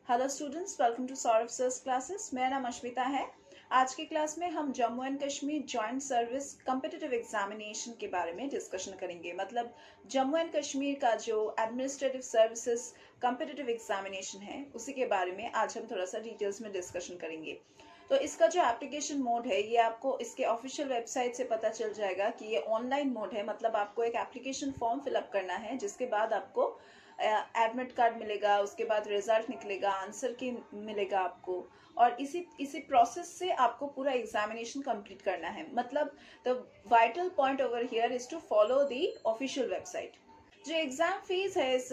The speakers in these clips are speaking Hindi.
Hello students, welcome to Saurabh sir's classes. मेरा नाम अश्मिता है। आज की क्लास में हम Jammu and Kashmir joint service competitive examination के बारे में डिस्कशन करेंगे। मतलब जम्मू एंड कश्मीर का जो एडमिनिस्ट्रेटिव सर्विसेज कम्पिटिटिव एग्जामिनेशन है उसी के बारे में आज हम थोड़ा सा डिटेल्स में डिस्कशन करेंगे। तो इसका जो एप्लीकेशन मोड है ये आपको इसके ऑफिशियल वेबसाइट से पता चल जाएगा कि ये ऑनलाइन मोड है। मतलब आपको एक एप्लीकेशन फॉर्म फिलअप करना है जिसके बाद आपको एडमिट कार्ड मिलेगा, उसके बाद रिजल्ट निकलेगा, आंसर की मिलेगा आपको, और इसी प्रोसेस से आपको पूरा एग्जामिनेशन कंप्लीट करना है। मतलब the vital point over here is to follow the official website. जो एग्जाम फीस है इस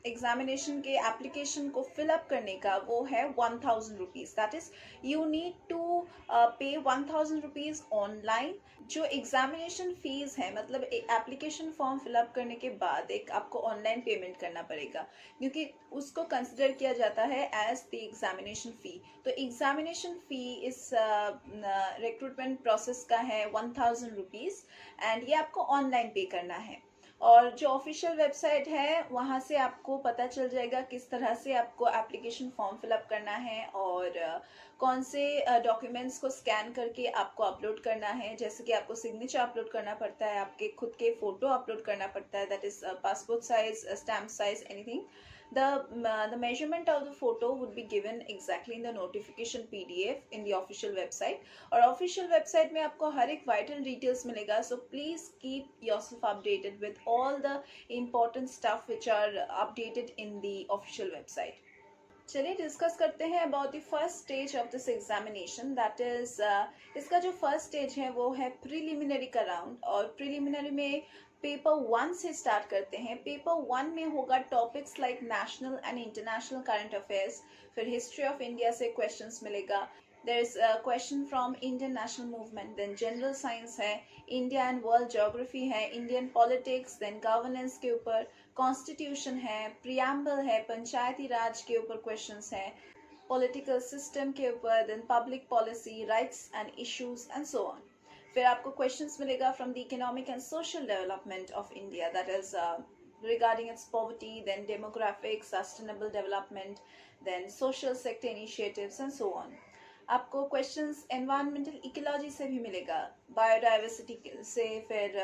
एग्जामिनेशन के एप्लीकेशन को फिलअप करने का वो है 1000 rupees. That is you need to pay 1000 rupees online. जो एग्जामिनेशन फीस है मतलब एप्लीकेशन फॉर्म फिलअप करने के बाद एक आपको ऑनलाइन पेमेंट करना पड़ेगा, क्योंकि उसको कंसिडर किया जाता है एज द एग्जामिनेशन फी। तो एग्जामिनेशन फी इस रिक्रूटमेंट प्रोसेस का है 1000 रुपीज एंड ये आपको ऑनलाइन पे करना है। और जो ऑफिशियल वेबसाइट है वहाँ से आपको पता चल जाएगा किस तरह से आपको एप्लीकेशन फॉर्म फिलअप करना है और कौन से डॉक्यूमेंट्स को स्कैन करके आपको अपलोड करना है। जैसे कि आपको सिग्नेचर अपलोड करना पड़ता है, आपके खुद के फोटो अपलोड करना पड़ता है, that is passport size, stamp size, anything. The measurement of the photo would be given exactly in the notification PDF in the official website। और official website में आपको हर एक vital details मिलेगा। So please keep yourself updated with all the important stuff which are updated in the official website। चलिए डिस्कस करते हैं about the first stage of this examination. That is इसका जो फर्स्ट स्टेज है वो है प्रिलिमिनरी का राउंड। और प्रिलिमिनरी में पेपर 1 से स्टार्ट करते हैं। पेपर 1 में होगा topics like national and international current affairs, फिर हिस्ट्री ऑफ इंडिया से क्वेश्चंस मिलेगा। There is question from Indian national movement, then general science है, इंडिया एंड वर्ल्ड ज्योग्राफी है, इंडियन पॉलिटिक्स, देन गवर्नेंस के ऊपर, कॉन्स्टिट्यूशन है, प्रियम्बल है, पंचायती राज के ऊपर क्वेश्चंस हैं, पॉलिटिकल सिस्टम के ऊपर, then public policy, rights and issues and so on. फिर आपको क्वेश्चंस मिलेगा from the economic and social development of India, that is regarding its poverty, then demographics, sustainable development, then social sector initiatives and so on। आपको क्वेश्चंस एनवायरमेंटल इकोलॉजी से भी मिलेगा, बायोडाइवर्सिटी से, फिर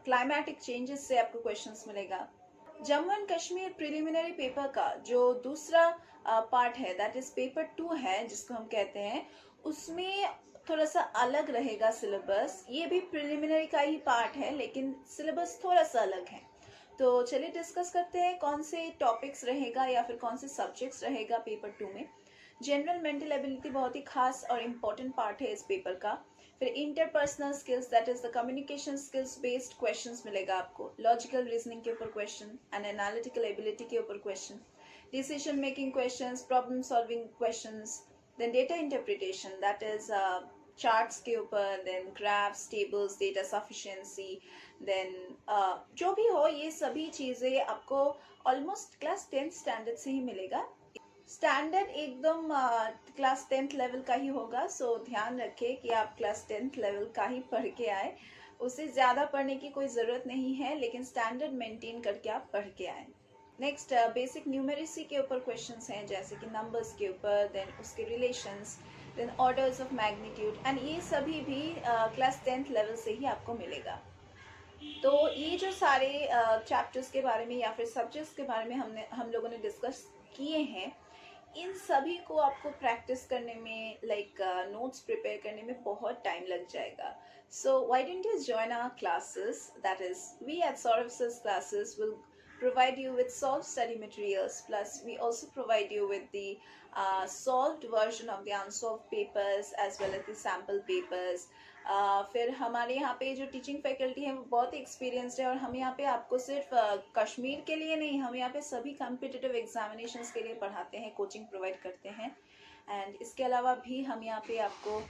क्लाइमेटिक चेंजेस से आपको क्वेश्चंस मिलेगा। Jammu and Kashmir preliminary paper का जो दूसरा पार्ट है दैट इज पेपर 2 है जिसको हम कहते हैं, उसमें थोड़ा सा अलग रहेगा सिलेबस। ये भी प्रिलिमिनरी का ही पार्ट है लेकिन सिलेबस थोड़ा सा अलग है। तो चलिए डिस्कस करते हैं कौन से टॉपिक्स रहेगा या फिर कौन से सब्जेक्ट्स रहेगा पेपर 2 में। जनरल मेंटल एबिलिटी बहुत ही खास और इम्पोर्टेंट पार्ट है इस पेपर का। फिर interpersonal skills that is the communication skills based questions मिलेगा आपको, लॉजिकल रीजनिंग के ऊपर क्वेश्चन एंड एनालिटिकल एबिलिटी के ऊपर question, decision making questions, problem solving questions, then data interpretation that is charts के ऊपर, then graphs, tables, data sufficiency, then जो भी हो ये सभी चीज़ें आपको ऑलमोस्ट क्लास 10th स्टैंडर्ड से ही मिलेगा। स्टैंडर्ड एकदम क्लास 10th लेवल का ही होगा। सो ध्यान रखें कि आप क्लास 10th लेवल का ही पढ़ के आए, उससे ज़्यादा पढ़ने की कोई ज़रूरत नहीं है, लेकिन स्टैंडर्ड मेंटेन करके आप पढ़ के आए। नेक्स्ट बेसिक न्यूमेरेसी के ऊपर क्वेश्चंस हैं जैसे कि नंबर्स के ऊपर, देन उसके relations, then orders of magnitude, and ये सभी भी क्लास 10th लेवल से ही आपको मिलेगा। तो ये जो सारे चैप्टर्स के बारे में या फिर सब्जेक्ट्स के बारे में हम लोगों ने डिस्कस किए हैं, इन सभी को आपको प्रैक्टिस करने में नोट्स प्रिपेयर करने में बहुत टाइम लग जाएगा। So why don't you join our classes, that is we at Saurabh sir's classes will provide you with solved study materials, plus we also provide you with the solved version of the unsolved papers as well as the sample papers। फिर हमारे यहाँ पे जो टीचिंग फैकल्टी है वो बहुत ही एक्सपीरियंस्ड है और हम यहाँ पे आपको सिर्फ कश्मीर के लिए नहीं, हम यहाँ पे सभी कम्पिटिटिव एग्जामिनेशंस के लिए पढ़ाते हैं, कोचिंग प्रोवाइड करते हैं। एंड इसके अलावा भी हम यहाँ पे आपको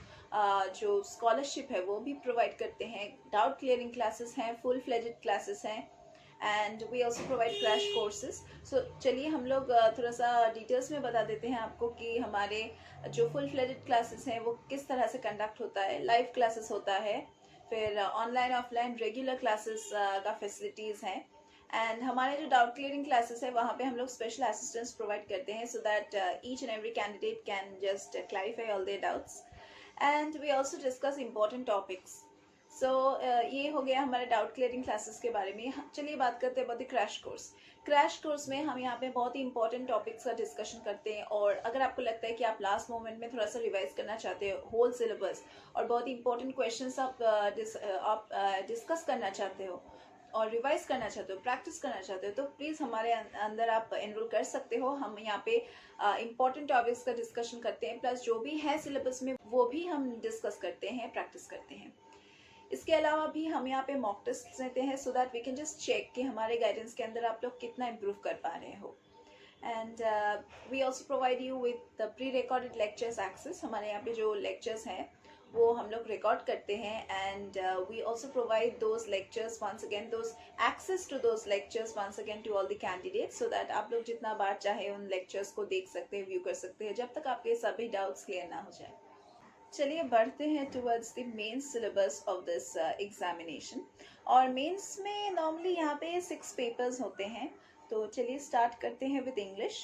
जो स्कॉलरशिप है वो भी प्रोवाइड करते हैं, डाउट क्लियरिंग क्लासेस हैं, फुल फ्लेजेड क्लासेस हैं, and we also provide crash courses. So चलिए हम लोग थोड़ा सा डिटेल्स में बता देते हैं आपको कि हमारे जो फुल फ्लेजेड क्लासेस हैं वो किस तरह से कंडक्ट होता है। लाइव क्लासेस होता है, फिर ऑनलाइन ऑफलाइन रेगुलर क्लासेस का फैसिलिटीज़ हैं, एंड हमारे जो डाउट क्लियरिंग क्लासेस है वहाँ पे हम लोग स्पेशल असिस्टेंस प्रोवाइड करते हैं so that each and every candidate can just clarify all their doubts and we also discuss important topics. So ये हो गया हमारे डाउट क्लियरिंग क्लासेस के बारे में। चलिए बात करते हैं बहुत ही क्रैश कोर्स। क्रैश कोर्स में हम यहाँ पे बहुत ही इंपॉर्टेंट टॉपिक्स का डिस्कशन करते हैं और अगर आपको लगता है कि आप लास्ट मोमेंट में थोड़ा सा रिवाइज करना चाहते हो होल सिलेबस और बहुत ही इंपॉर्टेंट क्वेश्चंस आप डिस्कस करना चाहते हो और रिवाइज करना चाहते हो, प्रैक्टिस करना चाहते हो, तो प्लीज़ हमारे अंदर आप एनरोल कर सकते हो। हम यहाँ पे इंपॉर्टेंट टॉपिक्स का डिस्कशन करते हैं, प्लस जो भी है सिलेबस में वो भी हम डिस्कस करते हैं, प्रैक्टिस करते हैं। इसके अलावा भी हम यहाँ पे मॉक टेस्ट लेते हैं so that we can just check कि हमारे गाइडेंस के अंदर आप लोग कितना इम्प्रूव कर पा रहे हो। And we also provide you with the pre recorded lectures access. हमारे यहाँ पे जो लेक्चर्स हैं वो हम लोग रिकॉर्ड करते हैं and we also provide those lectures once again, those access to those lectures once again to all the candidates so that आप लोग जितना बार चाहे उन लेक्चर्स को देख सकते हैं, व्यू कर सकते हैं जब तक आपके सभी डाउट्स क्लियर ना हो जाए। चलिए बढ़ते हैं towards the main syllabus of this examination. और मेंस में नॉर्मली यहाँ पे 6 पेपर्स होते हैं, तो चलिए स्टार्ट करते हैं विद इंग्लिश।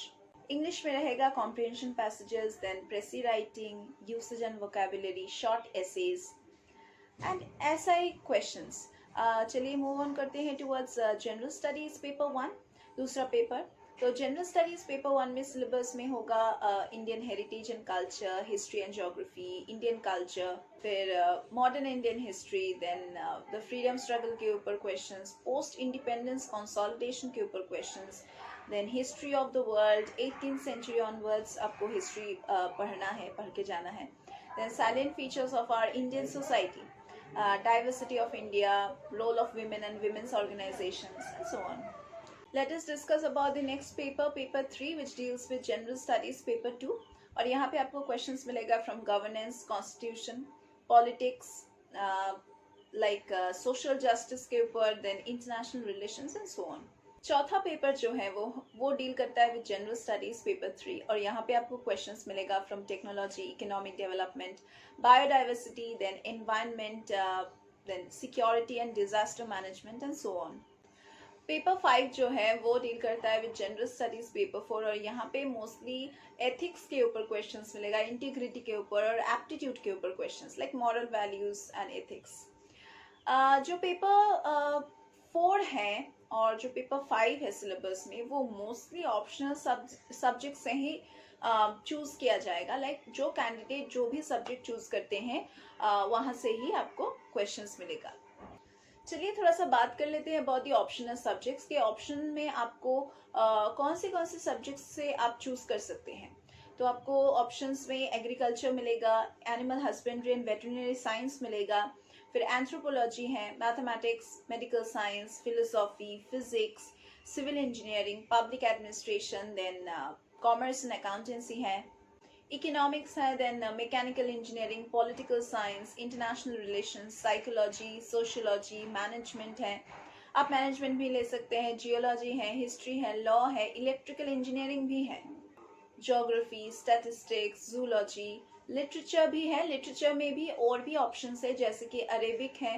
इंग्लिश में रहेगा comprehension passages, then precis writing, usage and vocabulary, short essays and SI questions. चलिए मूव ऑन करते हैं टुवर्ड्स जनरल स्टडीज पेपर 1, दूसरा पेपर। तो जनरल स्टडीज पेपर 1 में सिलेबस में होगा Indian heritage and culture, history and geography, Indian culture, फिर modern Indian history, then the freedom struggle के ऊपर क्वेश्चंस, पोस्ट इंडिपेंडेंस कंसोलिडेशन के ऊपर questions, then history of the world 18th century onwards आपको हिस्ट्री पढ़ना है, पढ़ के जाना है। Then silent features of our Indian society, diversity of India, role of women and women's organizations, and so on. Let us discuss about the next paper, paper 3, which deals with general studies, paper 2. और यहाँ पे आपको questions मिलेगा from governance, constitution, politics, like social justice के ऊपर, then international relations and so on. चौथा पेपर जो है वो डील करता है विद जनरल स्टडीज पेपर 3 और यहाँ पे आपको क्वेश्चंस मिलेगा from technology, economic development, biodiversity, then environment, then security and disaster management and so on. Paper 5 जो है वो डील करता है विद जनरल स्टडीज पेपर 4 और यहाँ पे मोस्टली एथिक्स के ऊपर क्वेश्चंस मिलेगा, इंटीग्रिटी के ऊपर और एप्टीट्यूड के ऊपर questions like moral values and ethics. जो पेपर 4 है और जो पेपर 5 है सिलेबस में वो मोस्टली ऑप्शनल सब्जेक्ट से ही चूज किया जाएगा। लाइक जो कैंडिडेट जो भी सब्जेक्ट चूज करते हैं वहाँ से ही आपको क्वेश्चंस मिलेगा। चलिए थोड़ा सा बात कर लेते हैं अबाउट दी ऑप्शनल सब्जेक्ट्स के। ऑप्शन में आपको कौन से सब्जेक्ट्स से आप चूज कर सकते हैं। तो आपको ऑप्शंस में एग्रीकल्चर मिलेगा, animal husbandry and veterinary science मिलेगा, फिर एंथ्रोपोलॉजी है, mathematics, medical science, philosophy, physics, civil engineering, public administration, then commerce and accountancy है, इकोनॉमिक्स है, then mechanical engineering, political science, international relations, psychology, sociology, management है, आप मैनेजमेंट भी ले सकते हैं, जियोलॉजी है, हिस्ट्री है, लॉ है, इलेक्ट्रिकल इंजीनियरिंग भी है, ज्योग्राफी, स्टैटिस्टिक्स, जूलॉजी, लिटरेचर भी है। लिटरेचर में भी और भी ऑप्शंस है जैसे कि अरेबिक है,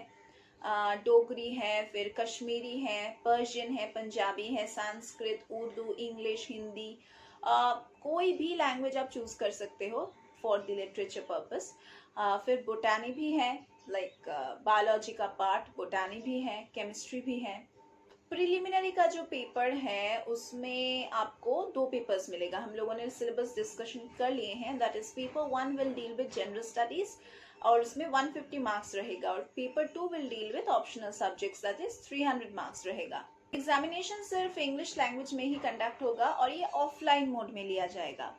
डोगरी है, फिर कश्मीरी है, पर्शियन है, पंजाबी है, संस्कृत, उर्दू, इंग्लिश, हिंदी, कोई भी लैंग्वेज आप चूज कर सकते हो फॉर द लिटरेचर पर्पस। फिर बोटानी भी है, लाइक बायोलॉजी का पार्ट बोटानी भी है, केमिस्ट्री भी है। प्रिलिमिनरी का जो पेपर है उसमें आपको 2 पेपर्स मिलेगा। हम लोगों ने सिलेबस डिस्कशन कर लिए हैं। That is paper 1 will deal with general studies और उसमें 150 मार्क्स रहेगा और paper 2 will deal with optional subjects, that is 300 marks रहेगा। एग्जामिनेशन सिर्फ इंग्लिश लैंग्वेज में ही कंडक्ट होगा और ये ऑफलाइन मोड में लिया जाएगा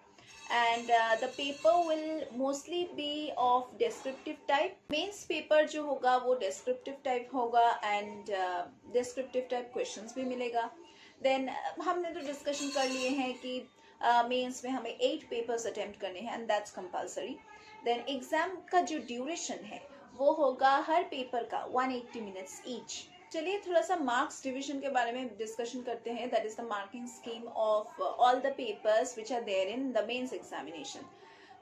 and the paper will mostly be of descriptive type. Mains paper जो होगा वो descriptive type होगा and descriptive type questions भी मिलेगा। Then हमने तो discussion कर लिए हैं कि मेंस में हमें 8 papers attempt करने हैं and that's compulsory. Then exam का जो duration है वो होगा हर पेपर का 180 minutes each. चलिए थोड़ा सा मार्क्स डिवीजन के बारे में डिस्कशन करते हैं। That is the marking scheme of all the papers which are there in the mains examination.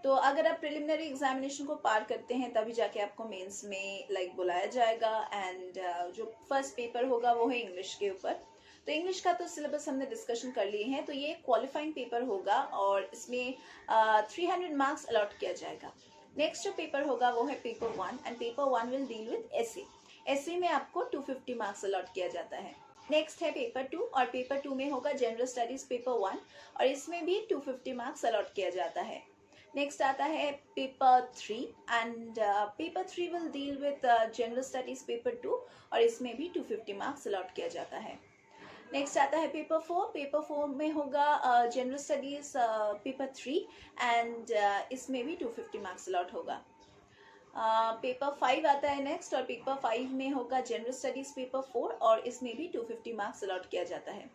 तो अगर आप प्रिलिमिनरी एग्जामिनेशन को पार करते हैं तभी जाके आपको मेंस में लाइक बुलाया जाएगा एंड जो फर्स्ट पेपर होगा वो है इंग्लिश के ऊपर। तो इंग्लिश का तो सिलेबस हमने डिस्कशन कर लिए हैं, तो ये क्वालिफाइंग पेपर होगा और इसमें 300 मार्क्स अलॉट किया जाएगा। नेक्स्ट जो पेपर होगा वो है paper 1 and paper 1 will deal with essay. Essay में आपको 250 मार्क्स अलॉट किया जाता है। नेक्स्ट है पेपर 2 और पेपर 2 में होगा जनरल स्टडीज पेपर 1 और इसमें भी 250 मार्क्स अलॉट किया जाता है। नेक्स्ट आता है paper 3 and paper 3 will deal with general studies paper 2 और इसमें भी 250 मार्क्स अलॉट किया जाता है। नेक्स्ट आता है पेपर 4। पेपर 4 में होगा जनरल स्टडीज पेपर 3 एंड इसमें भी 250 मार्क्स अलॉट होगा। पेपर 5 आता है नेक्स्ट और पेपर 5 में होगा जनरल स्टडीज पेपर 4 और इसमें भी 250 मार्क्स अलॉट किया जाता है।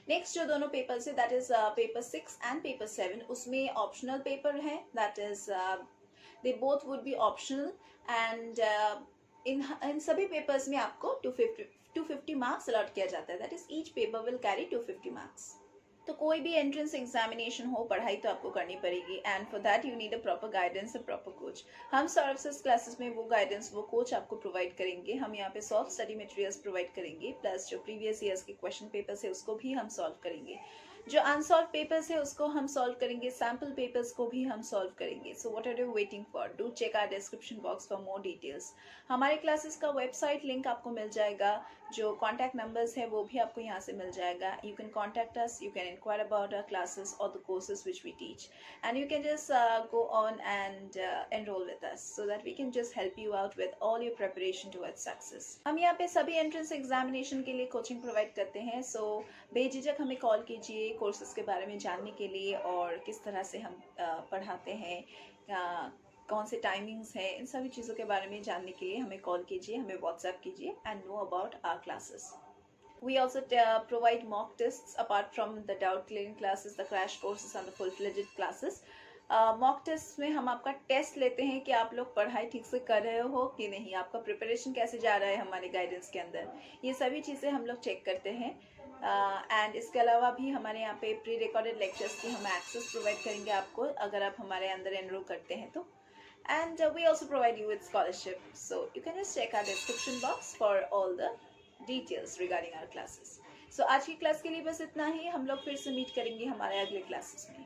नेक्स्ट जो दोनों पेपर्स है that is paper 6 and paper 7, उसमें ऑप्शनल पेपर है, that is they both would be optional and in सभी पेपर्स में आपको 250 मार्क्स अलॉट किया जाता है, that is each paper will carry 250 marks. तो कोई भी एंट्रेंस एग्जामिनेशन हो, पढ़ाई तो आपको करनी पड़ेगी and for that you need a proper guidance, a proper coach. हम सर्विसेज क्लासेस में वो गाइडेंस, वो कोच आपको प्रोवाइड करेंगे। हम यहाँ पे सॉल्व स्टडी मटेरियल्स प्रोवाइड करेंगे, प्लस जो प्रीवियस ईयर्स के क्वेश्चन पेपर्स है उसको भी हम सॉल्व करेंगे, जो अनसॉल्व पेपर्स है उसको हम सॉल्व करेंगे, सैम्पल पेपर्स को भी हम सॉल्व करेंगे। So what are you waiting for? Do check our description box for more details. हमारे क्लासेस का वेबसाइट लिंक आपको मिल जाएगा, जो कॉन्टैक्ट नंबर्स है वो भी आपको यहाँ से मिल जाएगा। You can contact us, you can inquire about our classes और the courses which we teach and you can just go on and enroll with us so that we can just help you out with all your preparation towards success। हम यहाँ पे सभी एंट्रेंस एग्जामिनेशन के लिए कोचिंग प्रोवाइड करते हैं, सो बेझिझक हमें कॉल कीजिए कोर्सेज के बारे में जानने के लिए और किस तरह से हम पढ़ाते हैं, कौन से टाइमिंग्स हैं, इन सभी चीज़ों के बारे में जानने के लिए हमें कॉल कीजिए, हमें व्हाट्सएप कीजिए and know about our classes. We also provide mock tests apart from the doubt clearing classes, the crash courses and the full-fledged classes। Mock test में हम आपका टेस्ट लेते हैं कि आप लोग पढ़ाई ठीक से कर रहे हो कि नहीं, आपका प्रिपरेशन कैसे जा रहा है हमारे गाइडेंस के अंदर, ये सभी चीज़ें हम लोग चेक करते हैं। एंड इसके अलावा भी हमारे यहाँ पे प्री रिकॉर्डेड लेक्चर्स की हम एक्सेस प्रोवाइड करेंगे आपको अगर आप हमारे अंदर एनरोल करते हैं तो। And we also provide you with scholarship, so you can just check our description box for all the details regarding our classes. So आज की क्लास के लिए बस इतना ही, हम लोग फिर से मीट करेंगे हमारे अगले क्लासेस में।